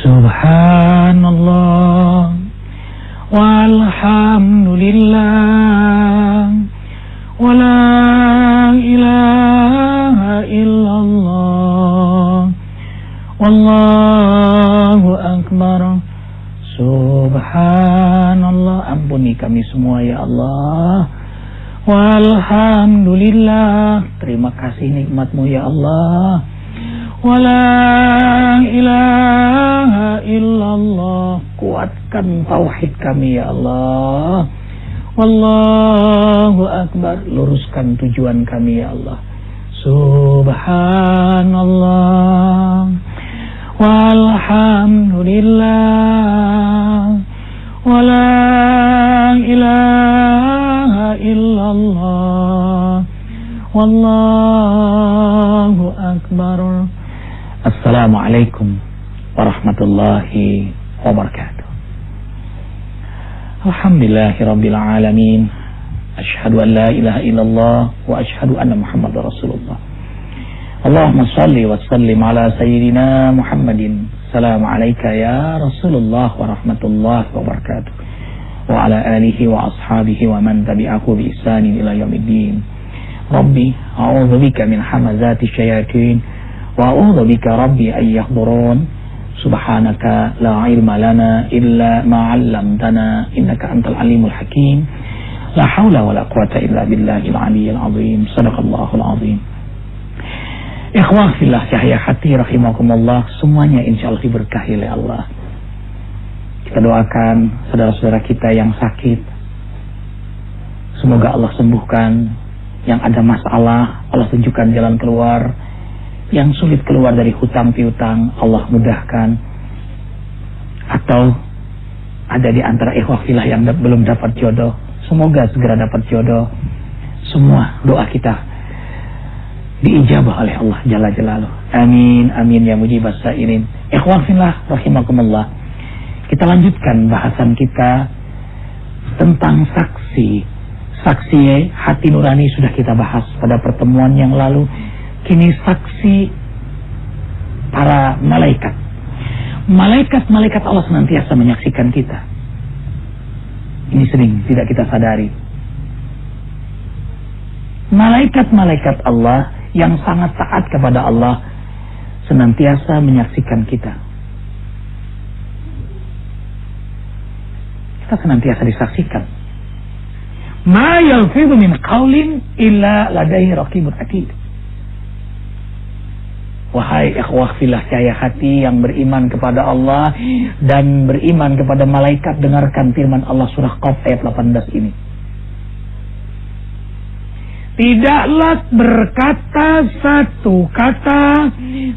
Subhanallah walhamdulillah wa la ilaha illallah wallahu akbar. Subhanallah, ampuni kami semua ya Allah. Walhamdulillah, terima kasih nikmat-Mu ya Allah. Wala ilaha illallah, kuatkan tauhid kami ya Allah. Wallahu akbar, luruskan tujuan kami ya Allah. Subhanallah walhamdulillah wala ilaha illallah wallahu akbar. Assalamualaikum warahmatullahi wabarakatuh. Alhamdulillahirabbil alamin. Asyhadu an la ilaha illallah wa asyhadu anna Muhammadar Rasulullah. Allahumma salli wa sallim ala sayyidina Muhammadin. Assalamu alayka ya Rasulullah wa rahmatullahi wa barakatuh. Wa ala alihi wa ashabihi wa man tabi'ahu bi ihsanin ila yaumiddin. Rabbi a'udzu bika min hamazati syayatin wa a'udzu bika rabbi an yahdurun. Subhanaka la ilma lana illa ma 'allamtana innaka antal alimul hakim. La haula wa la quwata illa billahil aliyyil azim. Shadaqallahul azim. Ikhwah fillah cahaya hati rahimakumullah, semuanya insyaallah diberkahi oleh Allah. Kita doakan saudara-saudara kita yang sakit, semoga Allah sembuhkan. Yang ada masalah, Allah tunjukkan jalan keluar. Yang sulit keluar dari hutang piutang, Allah mudahkan. Atau ada di antara ikhwah fillah yang belum dapat jodoh, semoga segera dapat jodoh. Semua doa kita diijabah oleh Allah Jalla Jalaluh. Amin amin ya mujibas sa'irin. Ikhwan fillah rahimakumullah, kita lanjutkan bahasan kita tentang saksi. Saksi hati nurani sudah kita bahas pada pertemuan yang lalu. Kini saksi para malaikat. Malaikat-malaikat Allah senantiasa menyaksikan kita. Ini sering tidak kita sadari. Malaikat-malaikat Allah yang sangat taat kepada Allah senantiasa menyaksikan kita. Kita senantiasa disaksikan. Ma yalfidhu min qaulin illa ladaihi raqibun atid. Wahai ikhwah fillah cahaya hati yang beriman kepada Allah dan beriman kepada malaikat, dengarkan firman Allah surah Qaf ayat 18 ini. Tidaklah berkata satu kata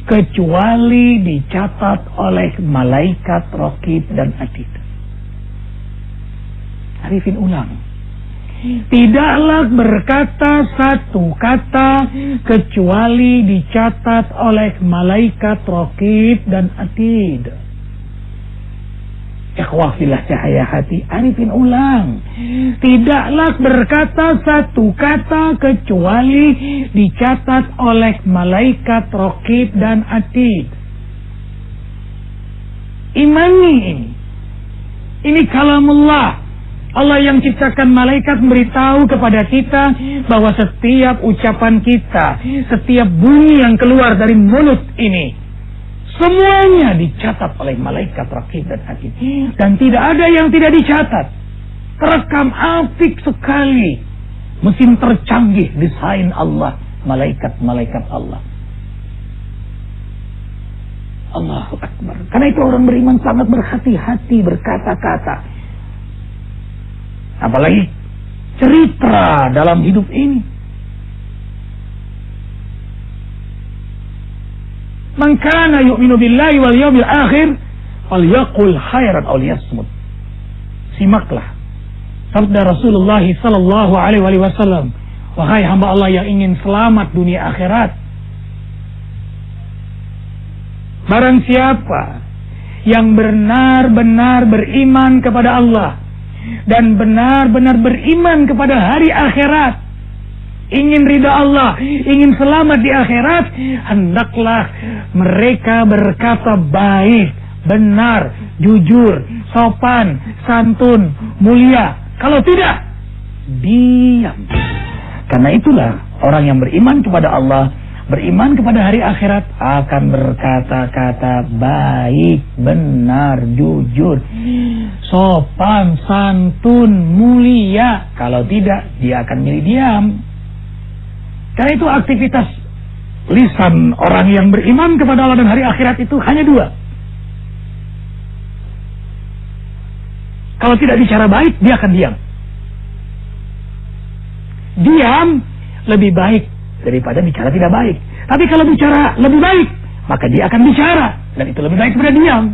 kecuali dicatat oleh malaikat raqib dan atid. Arifin ulang. Tidaklah berkata satu kata kecuali dicatat oleh malaikat raqib dan atid. Ikhwah fillah cahaya hati, arifin ulang. Tidaklah berkata satu kata kecuali dicatat oleh malaikat raqib dan atid. Imani ini. Ini kalamullah. Allah yang ciptakan malaikat memberitahu kepada kita bahwa setiap ucapan kita, setiap bunyi yang keluar dari mulut ini, semuanya dicatat oleh malaikat raqib dan atid. Dan tidak ada yang tidak dicatat. Terekam apik sekali. Mesin tercanggih desain Allah. Malaikat-malaikat Allah. Allahu Akbar. Karena itu orang beriman sangat berhati-hati berkata-kata. Apalagi cerita dalam hidup ini. Man kana yu'minu billahi wal yawmil akhir falyaqul khairan aw liyasmut. Simaklah sabda Rasulullah sallallahu alaihi wasallam, wahai hamba Allah yang ingin selamat dunia akhirat, barang siapa yang benar-benar beriman kepada Allah dan benar-benar beriman kepada hari akhirat, ingin ridha Allah, ingin selamat di akhirat, hendaklah mereka berkata baik, benar, jujur, sopan, santun, mulia. Kalau tidak, diam. Karena itulah orang yang beriman kepada Allah, beriman kepada hari akhirat, akan berkata-kata baik, benar, jujur, sopan, santun, mulia. Kalau tidak, dia akan milih diam. Karena itu aktivitas lisan orang yang beriman kepada Allah dan hari akhirat itu hanya dua. Kalau tidak bicara baik, dia akan diam. Diam lebih baik daripada bicara tidak baik. Tapi kalau bicara lebih baik, maka dia akan bicara, dan itu lebih baik daripada diam.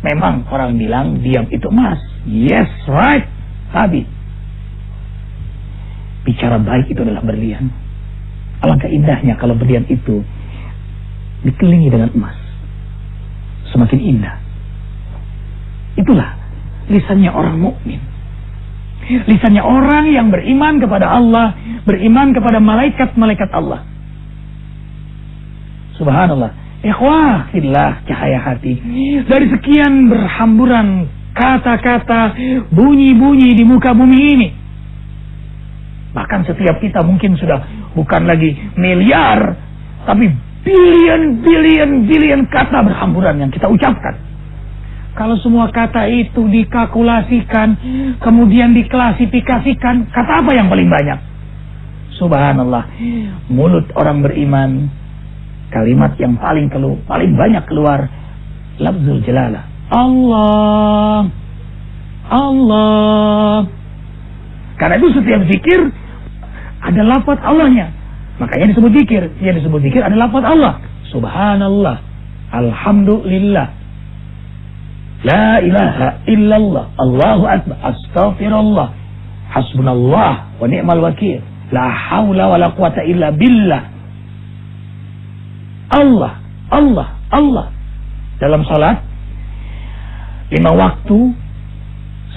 Memang orang bilang diam itu emas. Yes, right. Tapi bicara baik itu adalah berlian. Alangkah indahnya kalau berlian itu dikelilingi dengan emas. Semakin indah. Itulah lisannya orang mukmin. Lisannya orang yang beriman kepada Allah, beriman kepada malaikat-malaikat Allah. Subhanallah. Ikhwah fillah, cahaya hati. Dari sekian berhamburan kata-kata, bunyi-bunyi di muka bumi ini, bahkan setiap kita mungkin sudah bukan lagi miliar, tapi bilion kata berhamburan yang kita ucapkan. Kalau semua kata itu dikalkulasikan, kemudian diklasifikasikan, kata apa yang paling banyak? Subhanallah. Mulut orang beriman, kalimat yang paling banyak keluar, lafzul jalalah. Allah. Allah. Karena itu setiap zikir ada lafaz Allahnya. Makanya disebut zikir. Yang disebut zikir ada lafaz Allah. Subhanallah. Alhamdulillah. La ilaha illallah. Allahu akbar. Astaghfirullah. Hasbunallah wa ni'mal wakil. La haula wa la quwata illa billah. Allah, Allah, Allah. Dalam salat 5 waktu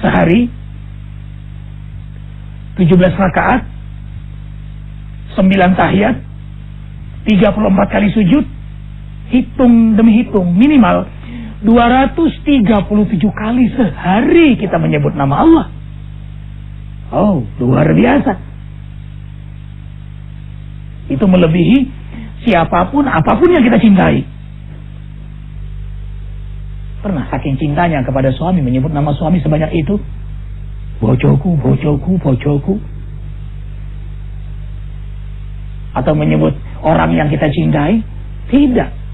sehari, 17 rakaat, 9 tahiyat, 34 kali sujud, hitung demi hitung, minimal 237 kali sehari kita menyebut nama Allah. Oh, luar biasa. Itu melebihi siapapun, apapun yang kita cintai. Pernah saking cintanya kepada suami menyebut nama suami sebanyak itu? Bojoku, bojoku, bojoku. Atau menyebut orang yang kita cintai? Tidak.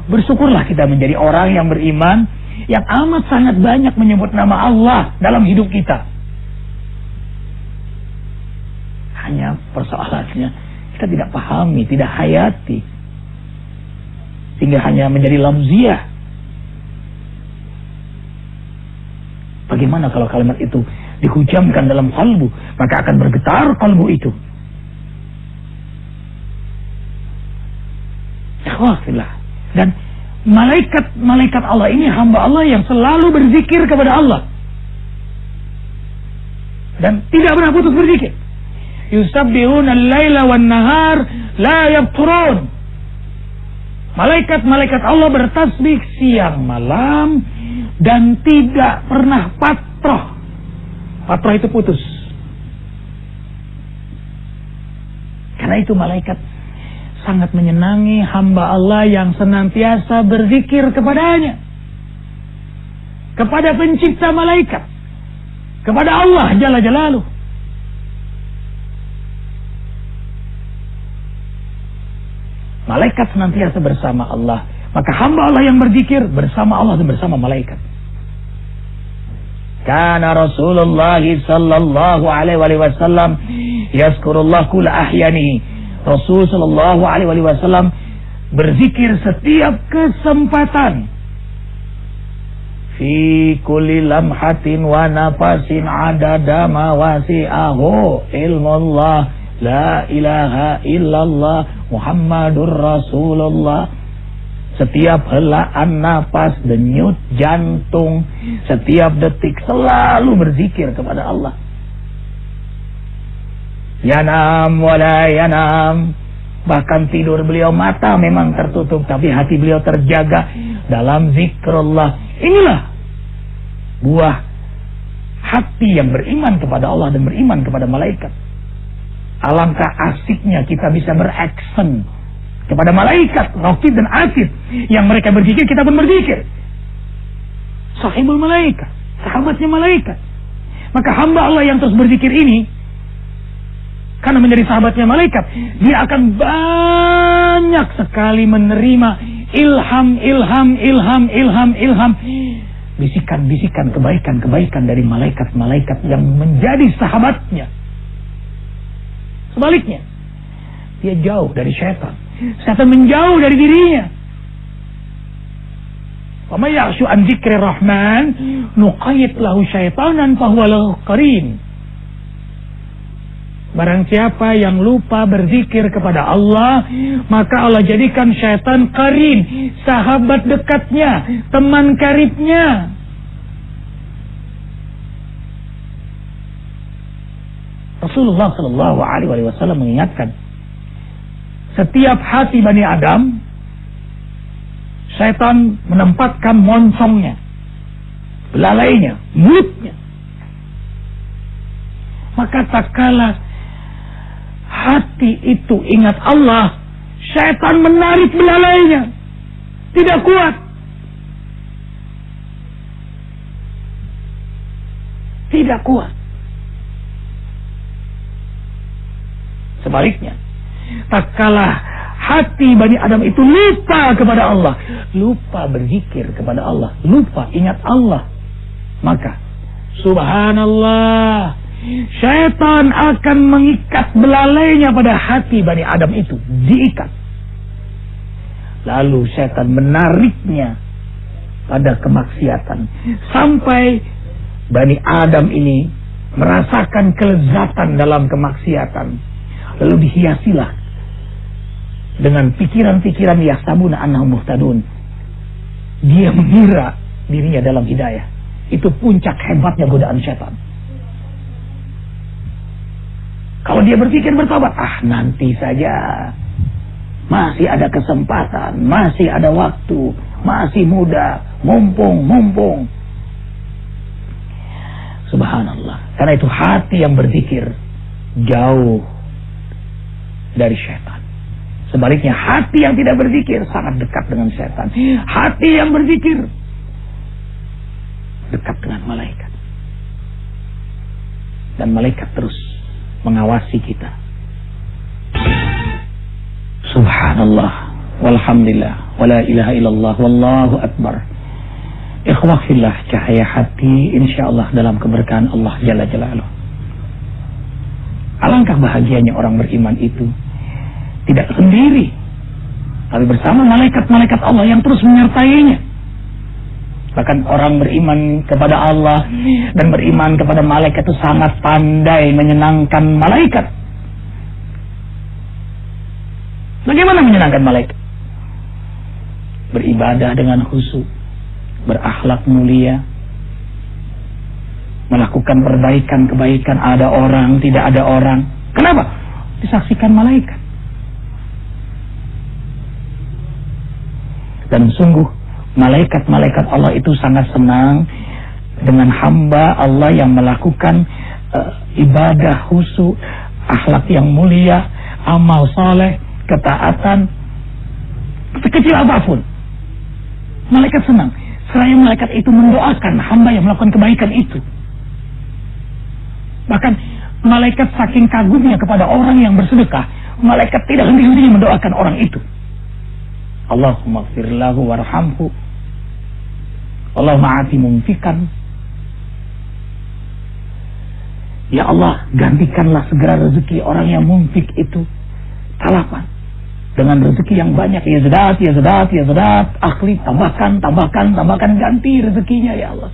Bersyukurlah kita menjadi orang yang beriman, yang amat sangat banyak menyebut nama Allah dalam hidup kita. Hanya persoalannya kita tidak pahami, tidak hayati, sehingga hanya menjadi lamziah. Bagaimana kalau kalimat itu dihujamkan dalam kalbu, maka akan bergetar kalbu itu. Alhamdulillah. Dan malaikat Allah ini hamba Allah yang selalu berzikir kepada Allah, dan tidak pernah putus berzikir. Yusabbihuna al-laila wan nahar la yafturun. Malaikat Allah bertasbih siang malam dan tidak pernah patroh. Patroh itu putus. Karena itu malaikat sangat menyenangi hamba Allah yang senantiasa berzikir kepadanya, kepada pencipta malaikat, kepada Allah Jalla Jalaluh. Malaikat senantiasa bersama Allah, maka hamba Allah yang berzikir bersama Allah dan bersama malaikat. Kana Rasulullah sallallahu alaihi wasallam yazkurullah kulla ahyanihi. Rasul sallallahu alaihi wasallam berzikir setiap kesempatan. Fi kulli lamhatin wa nafasin adada ma wasi'ahu ilmullah la ilaha illallah Muhammadur Rasulullah. Setiap helaan nafas, denyut jantung, setiap detik selalu berzikir kepada Allah. Yanam wala yanam. Bahkan tidur beliau mata memang tertutup, tapi hati beliau terjaga dalam zikrullah. Inilah buah hati yang beriman kepada Allah dan beriman kepada malaikat. Alangkah asiknya kita bisa beraksen kepada malaikat, raqib dan atid. Yang mereka berzikir, kita pun berzikir. Sahibul malaikat, sahabatnya malaikat. Maka hamba Allah yang terus berzikir ini, karena menjadi sahabatnya malaikat, dia akan banyak sekali menerima ilham, bisikan-bisikan kebaikan-kebaikan dari malaikat-malaikat yang menjadi sahabatnya. Sebaliknya, dia jauh dari syaitan. Syaitan menjauh dari dirinya. Wa may ya'shu an dzikri rahman nuqayyid lahu syaitanan fahuwa lahu qarin. Barang siapa yang lupa berzikir kepada Allah, maka Allah jadikan syaitan qarin, sahabat dekatnya, teman karibnya. Rasulullah sallallahu alaihi wasallam mengingatkan, setiap hati Bani Adam, syaitan menempatkan moncongnya, belalainya, mulutnya. Maka tak kala hati itu ingat Allah, syaitan menarik belalainya, tidak kuat. Tidak kuat. Sebaliknya, tak kalah hati Bani Adam itu lupa kepada Allah, lupa berzikir kepada Allah, lupa ingat Allah, maka subhanallah, syaitan akan mengikat belalainya pada hati Bani Adam itu, diikat. Lalu syaitan menariknya pada kemaksiatan, sampai Bani Adam ini merasakan kelezatan dalam kemaksiatan. Lalu dihiasilah dengan pikiran-pikiran yahsabuna annahum muhtadun. Dia mengira dirinya dalam hidayah. Itu puncak hebatnya godaan syaitan. Kalau dia berpikir bertobat, nanti saja, masih ada kesempatan, masih ada waktu, masih muda, mumpung. Subhanallah. Karena itu hati yang berzikir jauh dari syaitan. Sebaliknya, hati yang tidak berzikir sangat dekat dengan syaitan. Hati yang berzikir dekat dengan malaikat. Dan malaikat terus mengawasi kita. Subhanallah, walhamdulillah, wala ilaha illallah, wallahu akbar. Ikhwah fillah, cahaya hati insyaallah dalam keberkahan Allah Jalla Jalaluh. Alangkah bahagianya orang beriman itu tidak sendiri, tapi bersama malaikat-malaikat Allah yang terus menyertainya. Bahkan orang beriman kepada Allah dan beriman kepada malaikat itu sangat pandai menyenangkan malaikat. Bagaimana menyenangkan malaikat? Beribadah dengan khusyuk, berakhlak mulia, melakukan perbaikan-kebaikan, ada orang, tidak ada orang. Kenapa? Disaksikan malaikat. Dan sungguh malaikat-malaikat Allah itu sangat senang dengan hamba Allah yang melakukan ibadah khusyuk, akhlak yang mulia, amal saleh, ketaatan, sekecil apapun. Malaikat senang. Seraya malaikat itu mendoakan hamba yang melakukan kebaikan itu. Bahkan malaikat saking kagumnya kepada orang yang bersedekah, malaikat tidak henti-hentinya mendoakan orang itu. Allahumma ighfir lahu warhamhu, Allahumma ati mumfikan. Ya Allah, gantikanlah segera rezeki orang yang mumfik itu talapan dengan rezeki yang banyak. Ya zadat, akhli, tambahkan, ganti rezekinya ya Allah.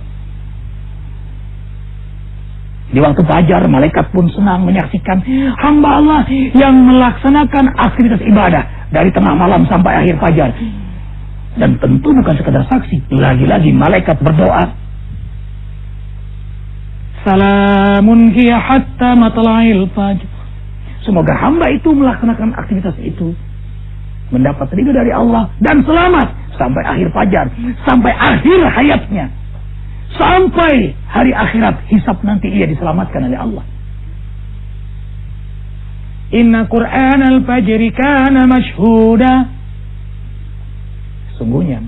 Di waktu fajar, malaikat pun senang menyaksikan hamba Allah yang melaksanakan aktivitas ibadah dari tengah malam sampai akhir fajar. Dan tentu bukan sekedar saksi, lagi-lagi malaikat berdoa, salamun hiya hatta matla'il fajr. Semoga hamba itu melaksanakan aktivitas itu mendapat ridho dari Allah dan selamat sampai akhir fajar, sampai akhir hayatnya, sampai hari akhirat hisab nanti ia diselamatkan oleh Allah. Inna Qur'an al-fajri kana mashhuda. Sesungguhnya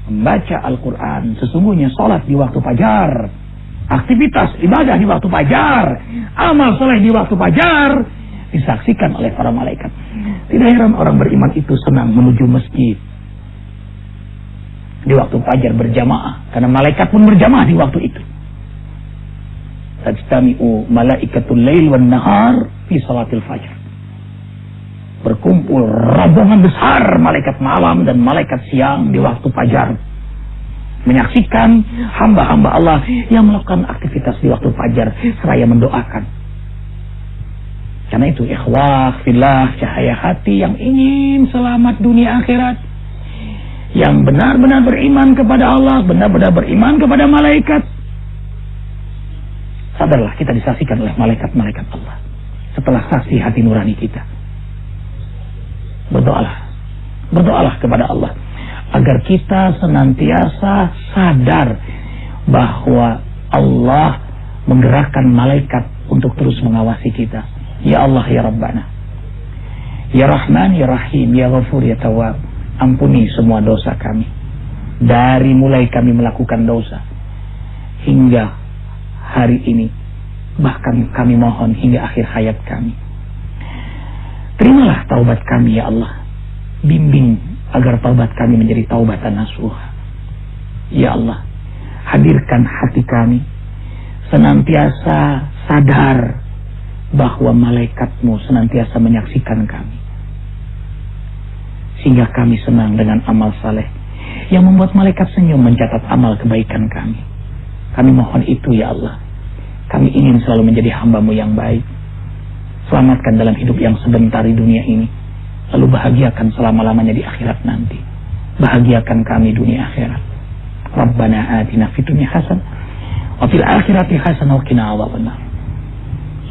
membaca Al-Quran, sesungguhnya sholat di waktu fajar, aktivitas ibadah di waktu fajar, amal soleh di waktu fajar disaksikan oleh para malaikat. Tidak heran orang beriman itu senang menuju masjid di waktu fajar berjamaah, karena malaikat pun berjamaah di waktu itu. Tajtami'u malaikatul lail wan nahar fi salatil fajr. Berkumpul rombongan besar malaikat malam dan malaikat siang di waktu fajar, menyaksikan hamba-hamba Allah yang melakukan aktivitas di waktu fajar seraya mendoakan. Karena itu ikhwah fillah, cahaya hati yang ingin selamat dunia akhirat, yang benar-benar beriman kepada Allah, benar-benar beriman kepada malaikat, sadarlah kita disaksikan oleh malaikat-malaikat Allah. Setelah saksi hati nurani kita, berdoalah kepada Allah agar kita senantiasa sadar bahwa Allah menggerakkan malaikat untuk terus mengawasi kita. Ya Allah ya Rabbana, ya Rahman ya Rahim, ya Ghafur ya Tawwab, ampuni semua dosa kami, dari mulai kami melakukan dosa hingga hari ini, bahkan kami mohon hingga akhir hayat kami. Terimalah taubat kami ya Allah, bimbing agar taubat kami menjadi taubatan nasuha. Ya Allah, hadirkan hati kami senantiasa sadar bahwa malaikat-Mu senantiasa menyaksikan kami, sehingga kami senang dengan amal saleh yang membuat malaikat senyum mencatat amal kebaikan kami. Kami mohon itu ya Allah. Kami ingin selalu menjadi hamba-Mu yang baik. Selamatkan dalam hidup yang sebentar di dunia ini, lalu bahagiakan selama-lamanya di akhirat nanti. Bahagiakan kami dunia akhirat. Rabbana atina fid dunya hasanah wa fil akhirati hasanah wa qina adzabannar.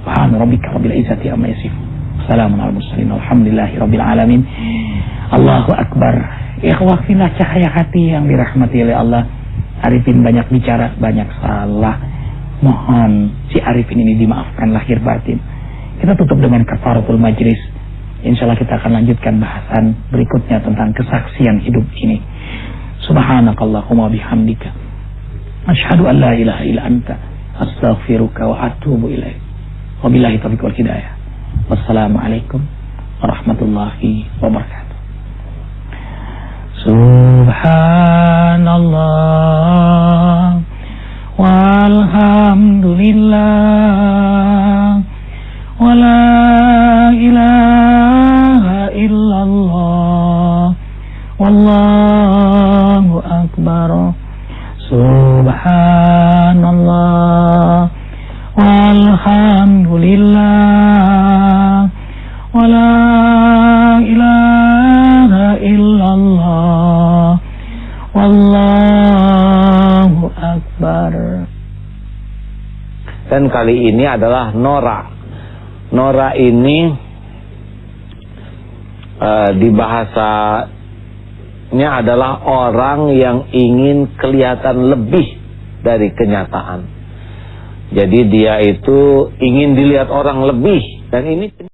Subhana rabbika rabbil izzati amma yasifun. Salamun alal mursalin walhamdulillahi rabbil alamin. Allahu akbar. Ikhwah fillah, cahaya hati yang dirahmati oleh Allah. Arifin banyak bicara, banyak salah. Mohon si Arifin ini dimaafkan lahir batin. Kita tutup dengan kafaratul majlis. Insyaallah kita akan lanjutkan bahasan berikutnya tentang kesaksian hidup ini. Subhanakallahumma bihamdika, asyhadu an la ilaha illa anta, astaghfiruka wa atubu ilaik. Wabillahi taufiq wal hidayah. Wassalamualaikum warahmatullahi wabarakatuh. Subhanallah walhamdulillah wa la ilaha illallah wallahu akbar. Subhanallah walhamdulillah wa la ilaha illallah wallahu akbar. Dan kali ini adalah Nora. Nora ini di bahasanya adalah orang yang ingin kelihatan lebih dari kenyataan. Jadi dia itu ingin dilihat orang lebih, dan ini